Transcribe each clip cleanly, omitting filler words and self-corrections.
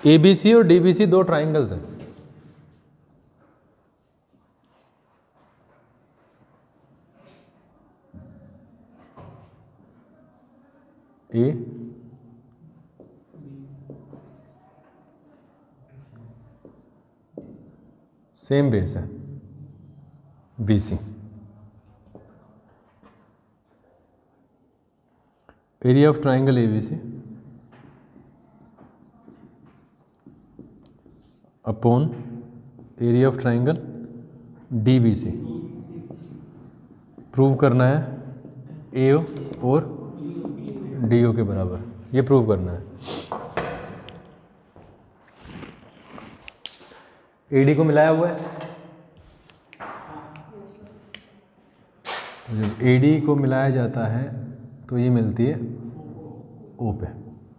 ए B सी और D B सी 2 triangles हैं। A same base है B C. Area of triangle A B C upon area of triangle D B C. Prove करना है ए ओ और D O के बराबर, ये प्रूव करना है। ए डी को मिलाया हुआ है, जब ए डी को मिलाया जाता है तो ये मिलती है ओ पे,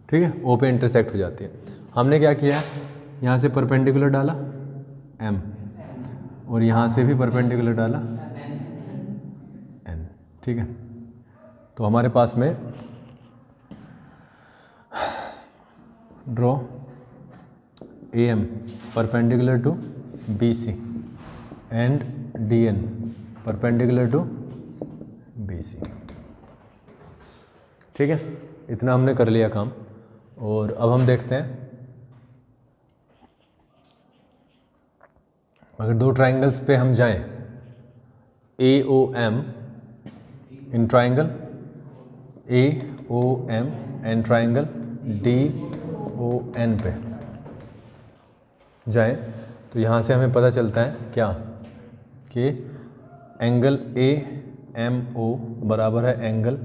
ठीक है, ओ पे इंटरसेक्ट हो जाती है। हमने क्या किया, यहाँ से परपेंडिकुलर डाला एम और यहाँ से भी परपेंडिकुलर डाला एन, ठीक है। तो हमारे पास में draw A M perpendicular to B C and D N perpendicular to B C, ठीक है। इतना हमने कर लिया काम। और अब हम देखते हैं, अगर 2 ट्राइंगल्स पे हम जाएं, ए ओ एम इन triangle A O M and triangle D O N पे जाएं, तो यहाँ से हमें पता चलता है क्या कि एंगल ए एम ओ बराबर है एंगल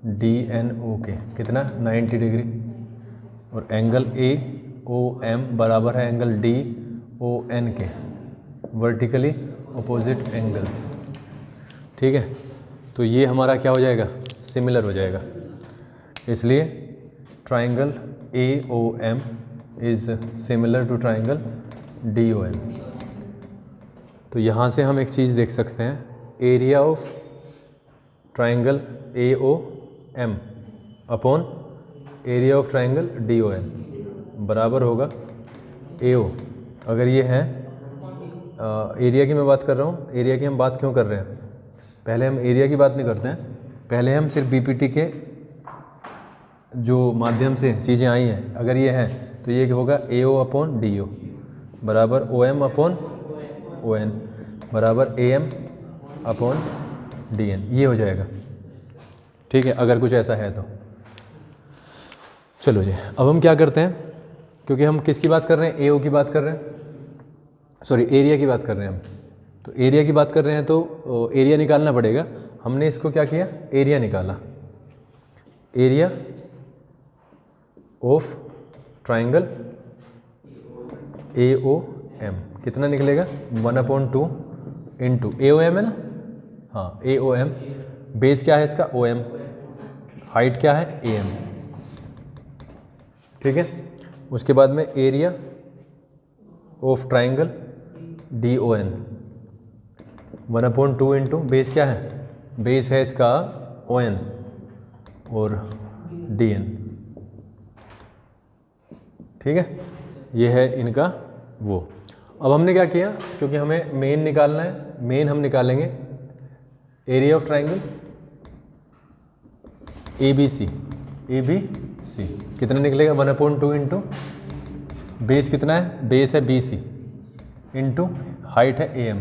डी एन ओ के, कितना 90 डिग्री, और एंगल ए ओ एम बराबर है एंगल डी ओ एन के, वर्टिकली अपोजिट एंगल्स, ठीक है। तो ये हमारा क्या हो जाएगा, सिमिलर हो जाएगा। इसलिए triangle A O M is similar to triangle D O M. तो यहाँ से हम एक चीज़ देख सकते हैं, area of triangle A O M upon area of triangle D O N बराबर होगा ए ओ। अगर ये है एरिया की मैं बात कर रहा हूँ, एरिया की हम बात क्यों कर रहे हैं, पहले हम एरिया की बात नहीं करते हैं, पहले हम सिर्फ बीपीटी के जो माध्यम से चीज़ें आई हैं, अगर ये हैं तो ये होगा ए ओ अपॉन डी ओ बराबर O M upon O N बराबर A M upon D N, ये हो जाएगा, ठीक है, अगर कुछ ऐसा है तो। चलो जी, अब हम क्या करते हैं, क्योंकि हम किसकी बात कर रहे हैं, ए ओ की बात कर रहे हैं, सॉरी एरिया की बात कर रहे हैं हम, तो एरिया की बात कर रहे हैं तो एरिया निकालना पड़ेगा। हमने इसको क्या किया, एरिया निकाला, area of triangle A O M कितना निकलेगा 1/2 इंटू ए ओ एम है ना, हाँ ए ओ एम, बेस क्या है इसका ओ एम, हाइट क्या है ए एम, ठीक है। उसके बाद में area of triangle D O N 1/2 into base क्या है, बेस है इसका ओ एन और डी एन, ठीक है, ये है इनका वो। अब हमने क्या किया, क्योंकि हमें मेन निकालना है, मेन हम निकालेंगे area of triangle A B C, A B C कितना निकलेगा 1/2 इंटू बेस कितना है, बेस है बी सी इंटू हाइट है ए एम,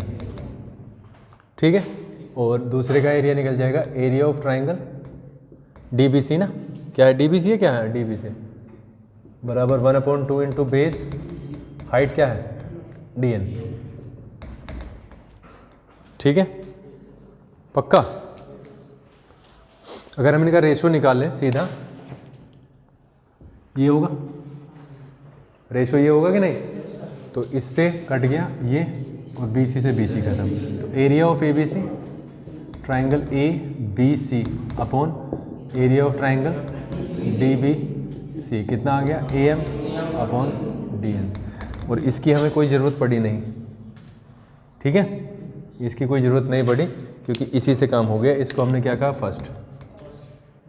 ठीक है। और दूसरे का एरिया निकल जाएगा area of triangle D B C ना, क्या है डी बी सी है, क्या है डी बी सी बराबर 1/2 इंटू बेस हाइट क्या है डी एन, ठीक है, पक्का। अगर हम इनका रेशो निकाल लें सीधा, ये होगा रेशो, ये होगा कि नहीं, तो इससे कट गया ये और बी सी से बी सी खत्म, तो area of A B C triangle A B C upon area of triangle D B C कितना आ गया A M upon D N. और इसकी हमें कोई ज़रूरत पड़ी नहीं, ठीक है, इसकी कोई ज़रूरत नहीं पड़ी क्योंकि इसी से काम हो गया। इसको हमने क्या कहा, first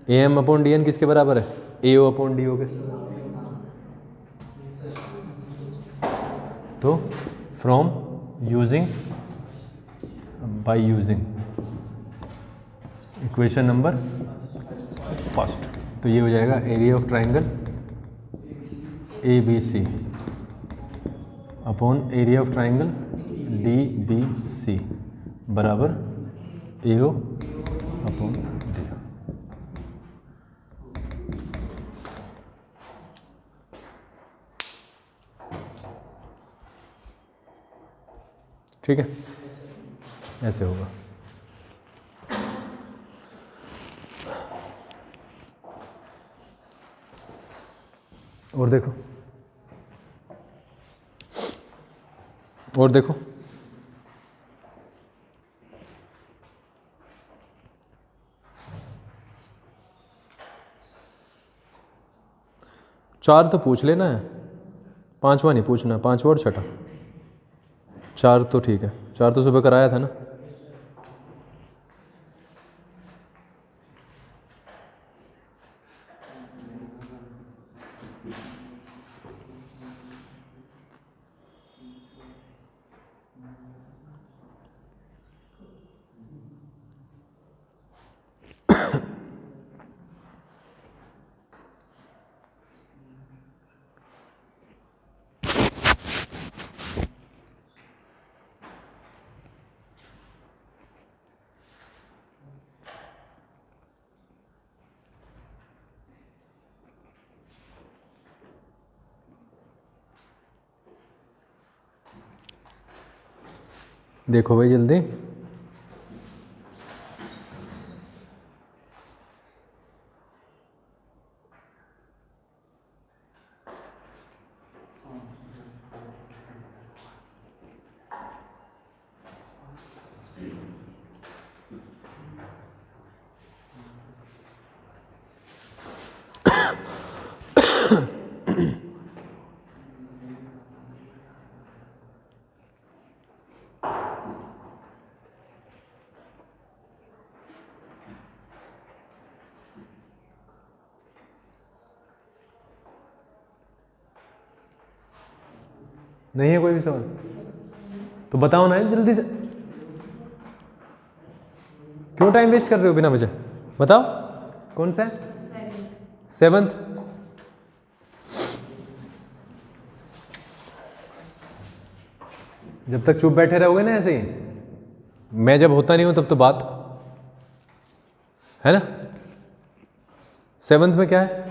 A M upon D N किसके बराबर है, ए ओ अपॉन डी ओ के, तो from using by using equation number first, तो ये हो जाएगा area of triangle A B C upon area of triangle D B C बराबर ए ओ अपॉन डी। ठीक है, ऐसे होगा। और देखो, और देखो, चार तो पूछ लेना है, पांचवा नहीं पूछना, पांचवा और छठा। चार तो ठीक है, चार तो सुबह कराया था ना। देखो भाई जल्दी, नहीं है कोई भी सवाल तो बताओ ना जल्दी से, क्यों टाइम वेस्ट कर रहे हो बिना वजह? बताओ कौन सा है? सेवंथ। जब तक चुप बैठे रहोगे ना ऐसे ही, मैं जब होता नहीं हूं तब तो बात है ना। सेवंथ में क्या है?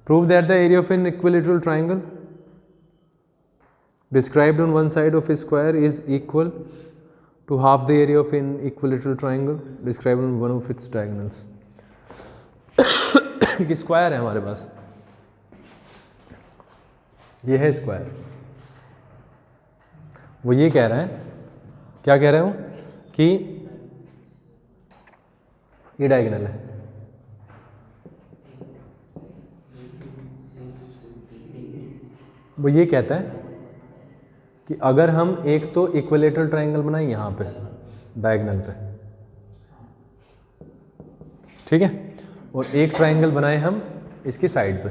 Prove that the area of an equilateral triangle described on one side of a square is equal to half the area of an equilateral triangle described on one of its diagonals. कि square है हमारे पास, ये है square. वो ये कह रहा है, क्या कह रहे हो कि ये डायगोनल है। वो ये कहता है कि अगर हम एक तो इक्विलेटरल ट्रायंगल बनाए यहाँ पे डायगोनल पे, ठीक है, और एक ट्रायंगल बनाए हम इसकी साइड पे,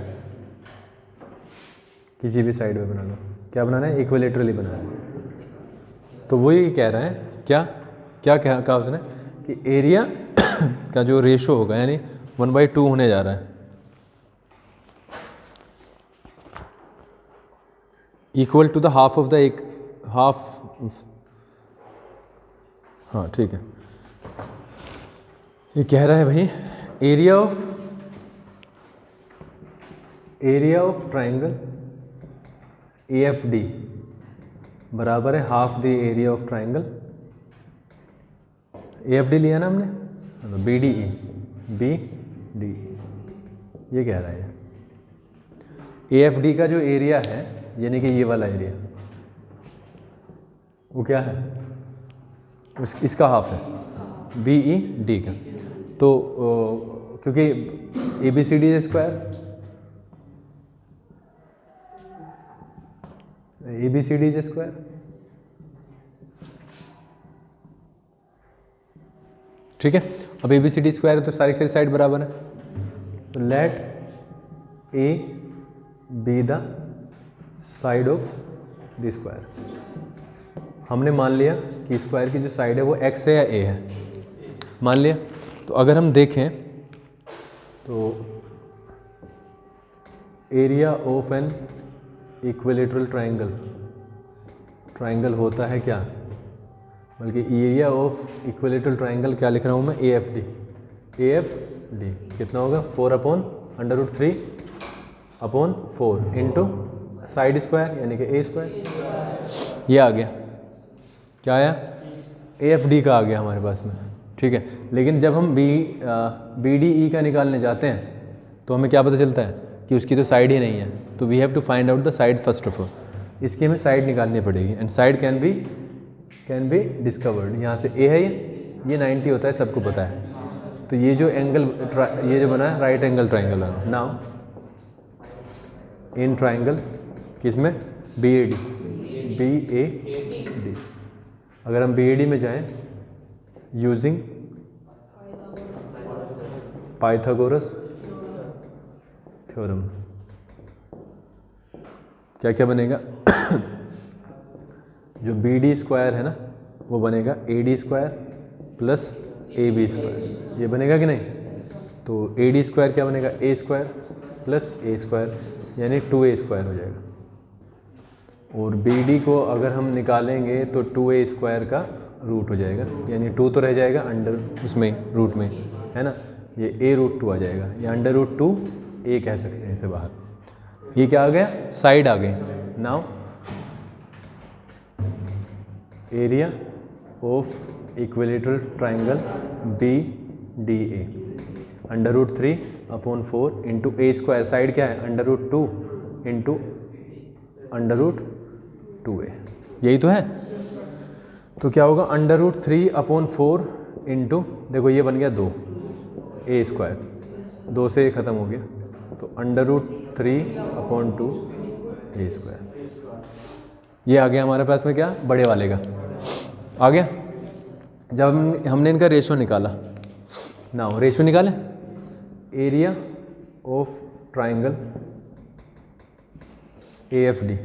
किसी भी साइड पे बना लो, क्या बनाना है? इक्विलेटरली बनाना है। तो वो ये कह रहा है, क्या क्या कहा उसने कि एरिया का जो रेशो होगा यानी 1/2 होने जा रहा है, equal to the half of the एक हाफ। हाँ ठीक है, ये कह रहा है भाई एरिया ऑफ ट्राइंगल AFD बराबर है half the area of triangle AFD लिया ना हमने, BDE ये कह रहा है। AFD का जो एरिया है यानी कि ये वाला एरिया वो क्या है? इसका हाफ है BED का। तो क्योंकि ABCD स्क्वायर, ABCD स्क्वायर, ठीक है। अब ABCD स्क्वायर है तो सारी साइड बराबर है, तो let A B the side of the square. हमने मान लिया कि स्क्वायर की जो साइड है वो एक्स है या ए है, मान लिया। तो अगर हम देखें तो area of an equilateral triangle होता है क्या, बल्कि एरिया ऑफ इक्विलेटरल ट्राइंगल क्या लिख रहा हूँ मैं, ए एफ डी कितना होगा 4/√3/4 इंटू साइड स्क्वायर यानी कि ए स्क्वायर। ये आ गया, क्या आया, ए एफ डी का आ गया हमारे पास में, ठीक है। लेकिन जब हम बी डी ई का निकालने जाते हैं तो हमें क्या पता चलता है कि उसकी तो साइड ही नहीं है, तो we have to find out the side first of all. इसकी हमें साइड निकालनी पड़ेगी and side can be discovered. यहाँ से ए है, ये 90 होता है, सबको पता है। तो ये जो एंगल ये जो बना है राइट एंगल ट्राइंगल है। नाउ इन ट्राइंगल किसमें, बी ए डी। अगर हम बी ए डी में जाएं यूजिंग पाइथागोरस थ्योरम, क्या क्या बनेगा जो बी डी स्क्वायर है ना वो बनेगा A D square plus A B square, ये बनेगा कि नहीं। तो ए डी स्क्वायर क्या बनेगा, ए स्क्वायर प्लस ए स्क्वायर यानी 2a स्क्वायर हो जाएगा। और बी डी को अगर हम निकालेंगे तो 2a स्क्वायर का रूट हो जाएगा, यानी 2 तो रह जाएगा अंडर उसमें रूट में, है ना, ये a√2 आ जाएगा, या अंडर√2 a कह सकते हैं इसे बाहर। ये क्या आ गया, साइड आ गई। Now area of equilateral triangle B D A under into A square, side क्या है अंडर√2 इंटू अंडर√2a, यही तो है। तो क्या होगा अंडर√3/4 इंटू, देखो ये बन गया 2 ए स्क्वायर, 2 से ये ख़त्म हो गया, तो अंडर√3/2 ए स्क्वायर। ये आ गया हमारे पास में क्या, बड़े वाले का आ गया। जब हमने इनका रेशो निकाला, नाउ रेशो निकालें, area of triangle A F D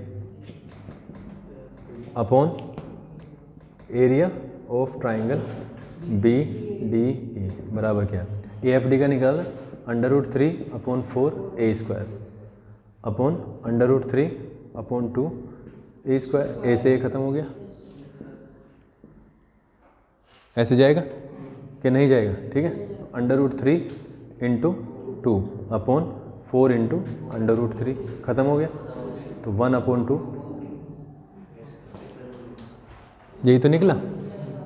upon area of triangle B D A बराबर क्या, ए एफ डी का निकाला अंडर√3/4 ए स्क्वायर अपॉन अंडर√3/2 ए स्क्वायर, ए से ए ख़त्म हो गया। ऐसे जाएगा कि नहीं जाएगा, ठीक है। अंडर√3 इंटू 2/4 इंटू अंडर√3 ख़त्म हो गया, तो 1/2, यही तो निकला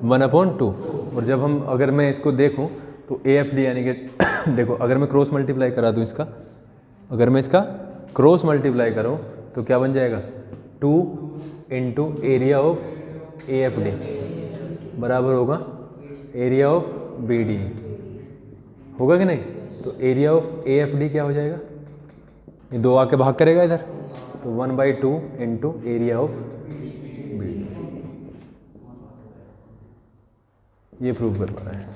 1/2। और जब हम अगर मैं इसको देखूं तो ए एफ डी यानी कि देखो अगर मैं क्रॉस मल्टीप्लाई करा दूं इसका, अगर मैं इसका क्रॉस मल्टीप्लाई करूं तो क्या बन जाएगा 2 into area of A F D बराबर होगा एरिया ऑफ बी डी, होगा कि नहीं। तो area of A F D क्या हो जाएगा, ये 2 आके भाग करेगा इधर, तो 1/2 into area of B D. ये प्रूव कर पा रहे हैं,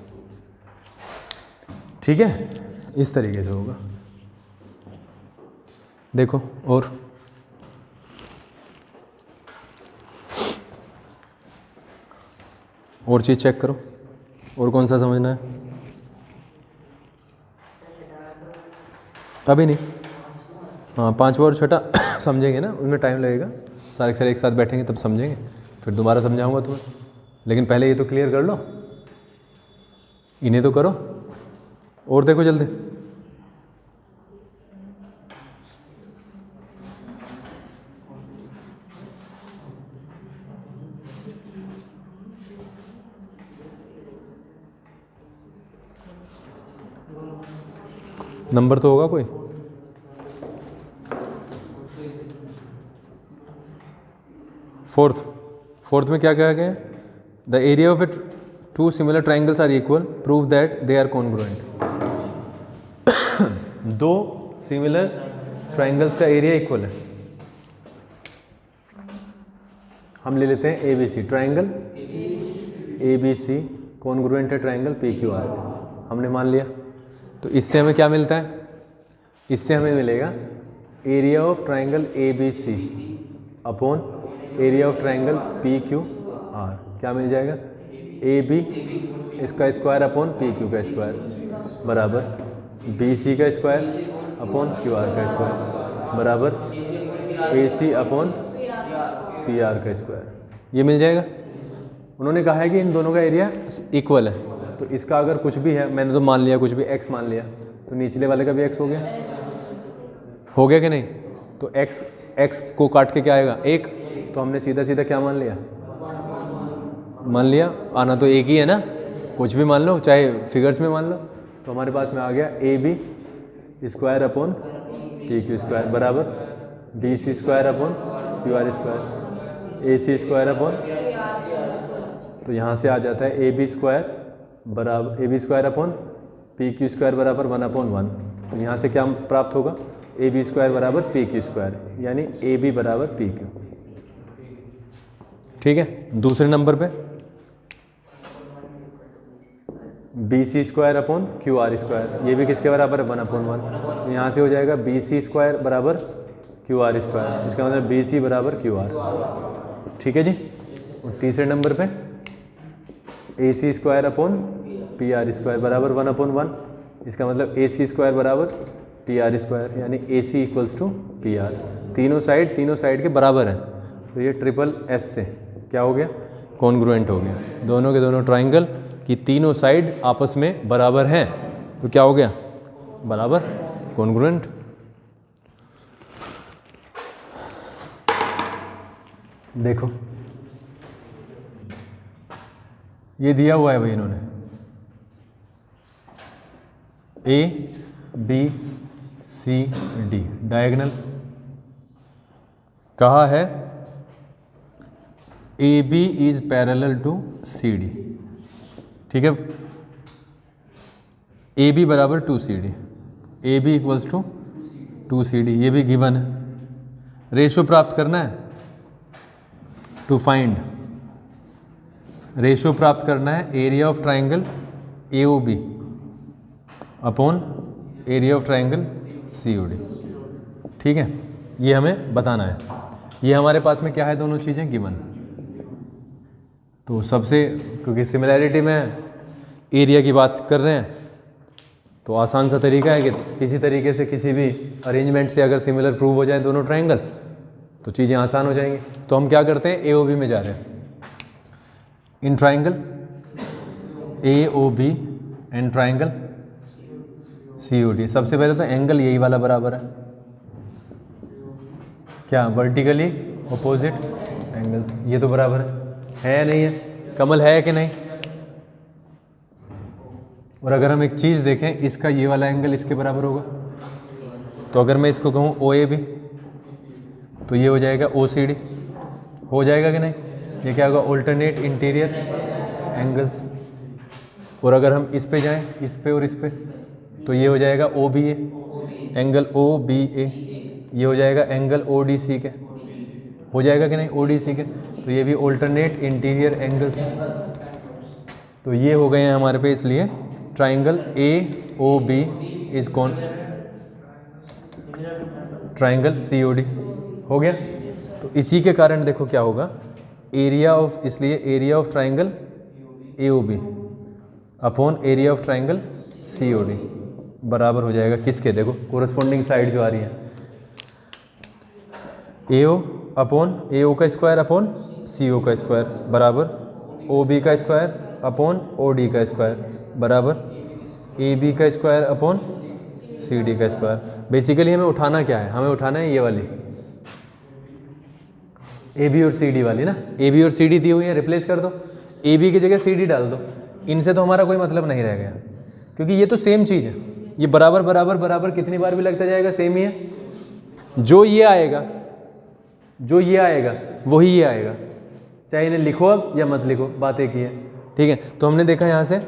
ठीक है, इस तरीके से होगा। देखो और चीज़ चेक करो, और कौन सा समझना है, अभी नहीं, हाँ 5वां और 6ठा समझेंगे ना, उनमें टाइम लगेगा, सारे सारे एक साथ बैठेंगे तब समझेंगे, फिर दोबारा समझाऊंगा तुम्हें। लेकिन पहले ये तो क्लियर कर लो, इन्हें तो करो और देखो जल्दी। नंबर तो होगा कोई, फोर्थ में क्या कहा गया, the area of it 2 similar triangles are equal, prove that they are congruent. 2 similar triangles का एरिया इक्वल है, हम ले लेते हैं A B C triangle, A B C congruent है ट्राइंगल पी क्यू आर, हमने मान लिया। तो इससे हमें क्या मिलता है, इससे हमें मिलेगा area of triangle A B C upon area of triangle P Q R, क्या मिल जाएगा, ए बी इसका स्क्वायर अपॉन पी क्यू का स्क्वायर बराबर बी सी का स्क्वायर अपॉन क्यू आर का स्क्वायर बराबर A C upon P R का स्क्वायर, ये मिल जाएगा। उन्होंने कहा है कि इन दोनों का एरिया इक्वल है, तो इसका अगर कुछ भी है, मैंने तो मान लिया कुछ भी x मान लिया, तो निचले वाले का भी x हो गया कि नहीं, तो x को काट के क्या आएगा 1, तो हमने सीधा सीधा क्या मान लिया, आना तो एक ही है ना, कुछ भी मान लो, चाहे फिगर्स में मान लो, तो हमारे पास में आ गया A B square upon P Q square बराबर B C square upon Q R square A C square upon, तो यहाँ से आ जाता है A B square upon P Q square बराबर 1/1, तो यहाँ से क्या प्राप्त होगा, ए बी स्क्वायर बराबर पी क्यू स्क्वायर, यानी ए बी बराबर पी क्यू। ठीक है, दूसरे नंबर पे B C square upon Q R square, ये भी किसके बराबर है 1/1, तो यहाँ से हो जाएगा बी सी स्क्वायर बराबर क्यू आर स्क्वायर, इसका मतलब बी सी बराबर क्यू आर। ठीक है जी। और तीसरे नंबर पे A C square upon P R square बराबर 1/1, इसका मतलब ए सी स्क्वायर बराबर पी आर स्क्वायर, यानी A C equals to P R, तीनों साइड के बराबर है, तो ये ट्रिपल एस से क्या हो गया, कॉन्ग्रुएंट हो गया, दोनों के दोनों ट्राइंगल की तीनों साइड आपस में बराबर हैं, तो क्या हो गया, बराबर कॉन्ग्रुएंट। देखो ये दिया हुआ है भाई इन्होंने, A B C D diagonal, कहा है A B is parallel to C D. ठीक है, ए बी बराबर 2CD, A B equals to 2CD, ये भी गिवन है। रेशो प्राप्त करना है, टू फाइंड रेशो प्राप्त करना है area of triangle A O B upon area of triangle C O D. ठीक है, ये हमें बताना है, ये हमारे पास में क्या है, दोनों चीज़ें गिवन। तो सबसे, क्योंकि सिमिलैरिटी में एरिया की बात कर रहे हैं, तो आसान सा तरीका है कि किसी तरीके से किसी भी अरेंजमेंट से अगर सिमिलर प्रूव हो जाए दोनों ट्राइंगल, तो चीज़ें आसान हो जाएंगी। तो हम क्या करते हैं, ए ओ बी में जा रहे हैं, in triangle A O B and triangle C O D. सबसे पहले तो एंगल यही वाला बराबर है, क्या, वर्टिकली अपोजिट एंगल्स, ये तो बराबर है नहीं है, कमल है कि नहीं। और अगर हम एक चीज़ देखें, इसका ये वाला एंगल इसके बराबर होगा, तो अगर मैं इसको कहूँ ओ ए बी, तो ये हो जाएगा ओ सी डी, हो जाएगा कि नहीं, ये क्या होगा, ऑल्टरनेट इंटीरियर एंगल्स। और अगर हम इस पे जाएं, इस पे और इस पे, तो ये हो जाएगा ओ बी ए, एंगल ओ बी ए, ये हो जाएगा एंगल ओ डी सी के, हो जाएगा कि नहीं, ओ डी सी के, तो ये भी ऑल्टरनेट इंटीरियर एंगल्स। तो ये हो गए हैं हमारे पे, इसलिए triangle A O B is कौन, ट्राइंगल सी ओ डी हो गया। तो इसी के कारण देखो क्या होगा, एरिया ऑफ, इसलिए area of triangle A O B upon area of triangle C O D बराबर हो जाएगा किसके, देखो कोरस्पॉन्डिंग साइड जो आ रही है, ए ओ अपॉन ए ओ का स्क्वायर अपॉन सी ओ का स्क्वायर बराबर ओ बी का स्क्वायर अपॉन ओ डी का स्क्वायर बराबर ए बी का स्क्वायर अपॉन सी डी का स्क्वायर। बेसिकली हमें उठाना क्या है, हमें उठाना है ये वाली ए बी और सी डी वाली ना, ए बी और सी डी दी हुई है, रिप्लेस कर दो, ए बी की जगह सी डी डाल दो, इनसे तो हमारा कोई मतलब नहीं रह गया, क्योंकि ये तो सेम चीज़ है, ये बराबर बराबर बराबर कितनी बार भी लगता जाएगा, सेम ही है। जो ये आएगा वही ये आएगा, चाहे इन्हें लिखो अब या मत लिखो, बात एक ही है। ठीक है, तो हमने देखा यहाँ से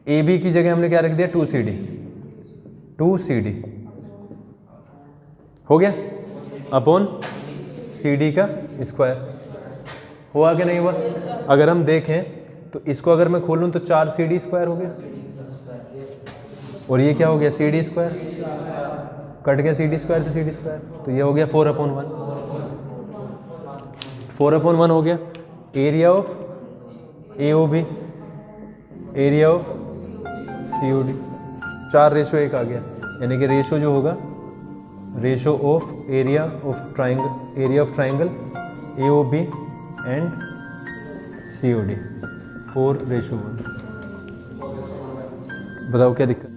ए बी की जगह हमने क्या रख दिया, 2CD हो गया अपॉन सी डी का स्क्वायर, हुआ कि नहीं हुआ। अगर हम देखें तो इसको अगर मैं खोलूँ तो 4CD स्क्वायर हो गया, और ये क्या हो गया, CD स्क्वायर, कट गया सी डी स्क्वायर से सी डी स्क्वायर, तो ये हो गया 4/1, 4/1 हो गया। Area of AOB, area of COD, 4:1 आ गया, यानी कि रेशो जो होगा, ratio of area of triangle AOB and COD 4:1। बताओ क्या दिक्कत।